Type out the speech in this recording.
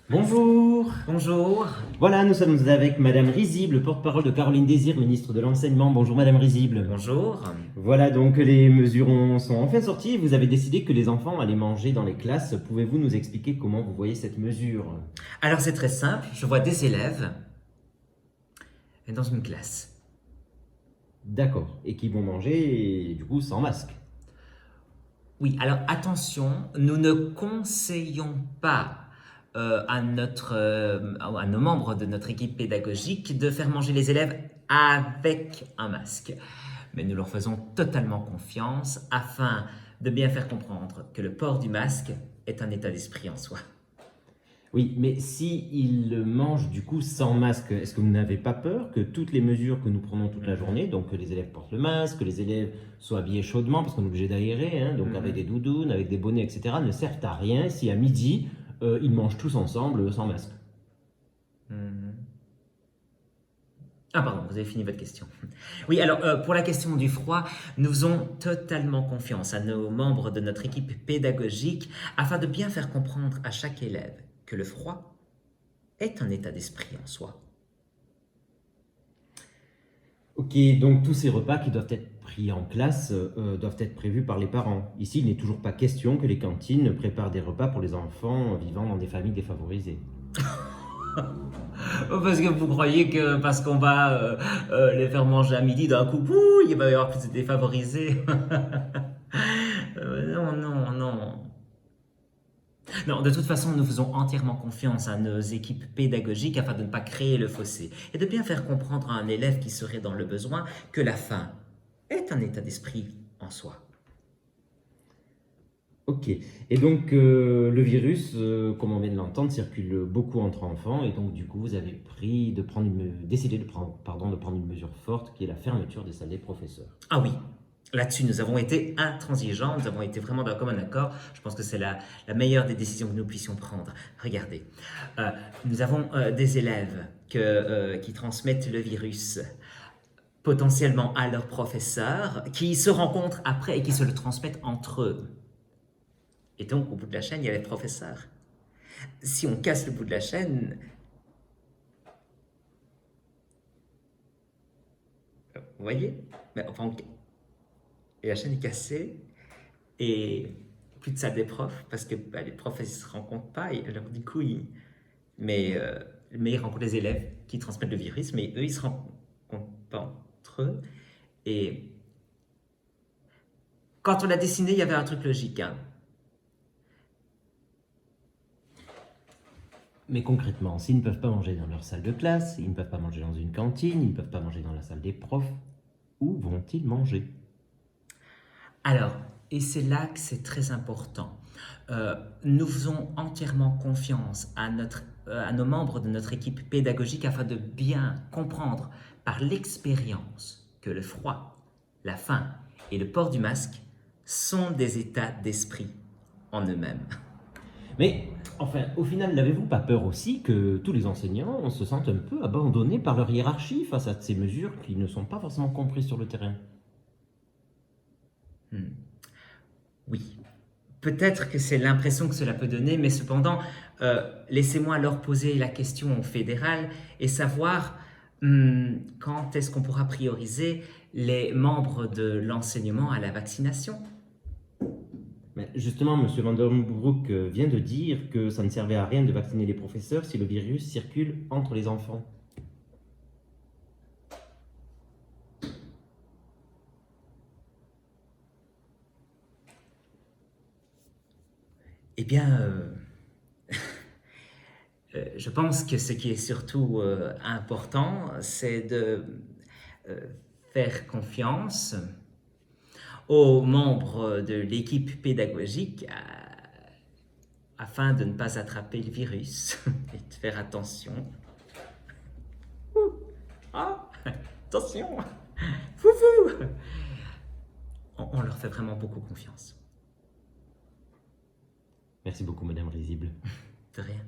Bonjour. Bonjour. Voilà, nous sommes avec Madame Risible, porte-parole de Caroline Désir, ministre de l'Enseignement. Bonjour Madame Risible. Bonjour. Voilà, donc les mesures sont enfin sorties. Vous avez décidé que les enfants allaient manger dans les classes. Pouvez-vous nous expliquer comment vous voyez cette mesure? Alors c'est très simple, je vois des élèves dans une classe. D'accord. Et qui vont manger, du coup, sans masque. Oui, alors attention, nous ne conseillons pas à nos membres de notre équipe pédagogique de faire manger les élèves avec un masque. Mais nous leur faisons totalement confiance afin de bien faire comprendre que le port du masque est un état d'esprit en soi. Oui, mais si ils mangent du coup sans masque, est-ce que vous n'avez pas peur que toutes les mesures que nous prenons toute la journée, donc que les élèves portent le masque, que les élèves soient habillés chaudement parce qu'on est obligé d'aérer, hein, donc avec des doudounes, avec des bonnets, etc., ne servent à rien si à midi ils mangent tous ensemble sans masque? Ah pardon, vous avez fini votre question. Oui, alors pour la question du froid, nous faisons totalement confiance à nos membres de notre équipe pédagogique afin de bien faire comprendre à chaque élève que le froid est un état d'esprit en soi. Ok, donc tous ces repas qui doivent être pris en classe doivent être prévus par les parents. Ici, il n'est toujours pas question que les cantines préparent des repas pour les enfants vivant dans des familles défavorisées. Parce que vous croyez que parce qu'on va les faire manger à midi, d'un coup, il va y avoir plus de défavorisés. Non, non, non. Non, de toute façon, nous faisons entièrement confiance à nos équipes pédagogiques afin de ne pas créer le fossé et de bien faire comprendre à un élève qui serait dans le besoin que la faim est un état d'esprit en soi. Ok, et donc le virus, comme on vient de l'entendre, circule beaucoup entre enfants, et donc du coup vous avez décidé de prendre, pardon, de prendre une mesure forte qui est la fermeture des salles des professeurs. Ah oui, là-dessus, nous avons été intransigeants, nous avons été vraiment d'un commun accord. Je pense que c'est la meilleure des décisions que nous puissions prendre. Regardez, nous avons des élèves qui transmettent le virus potentiellement à leurs professeurs, qui se rencontrent après et qui se le transmettent entre eux. Et donc, au bout de la chaîne, il y a les professeurs. Si on casse le bout de la chaîne, vous voyez? Mais enfin, et la chaîne est cassée, et plus de salle des profs, parce que les profs, ils se rencontrent pas, et alors du coup, mais ils rencontrent les élèves qui transmettent le virus, mais eux, ils se rencontrent pas entre eux. Et quand on l'a dessiné, il y avait un truc logique, hein. Mais concrètement, s'ils ne peuvent pas manger dans leur salle de classe, ils ne peuvent pas manger dans une cantine, ils ne peuvent pas manger dans la salle des profs, où vont-ils manger? Alors, et c'est là que c'est très important. Nous faisons entièrement confiance à nos membres de notre équipe pédagogique afin de bien comprendre par l'expérience que le froid, la faim et le port du masque sont des états d'esprit en eux-mêmes. Mais enfin, au final, n'avez-vous pas peur aussi que tous les enseignants se sentent un peu abandonnés par leur hiérarchie face à ces mesures qui ne sont pas forcément comprises sur le terrain? Oui, peut-être que c'est l'impression que cela peut donner, mais cependant, laissez-moi leur poser la question au fédéral et savoir quand est-ce qu'on pourra prioriser les membres de l'enseignement à la vaccination. Mais justement, M. Van der Broek vient de dire que ça ne servait à rien de vacciner les professeurs si le virus circule entre les enfants. Eh bien, je pense que ce qui est surtout important, c'est de euh, faire confiance aux membres de l'équipe pédagogique afin de ne pas attraper le virus et de faire attention. Ah, attention, foufou. On leur fait vraiment beaucoup confiance. Merci beaucoup, Madame Risible. De rien.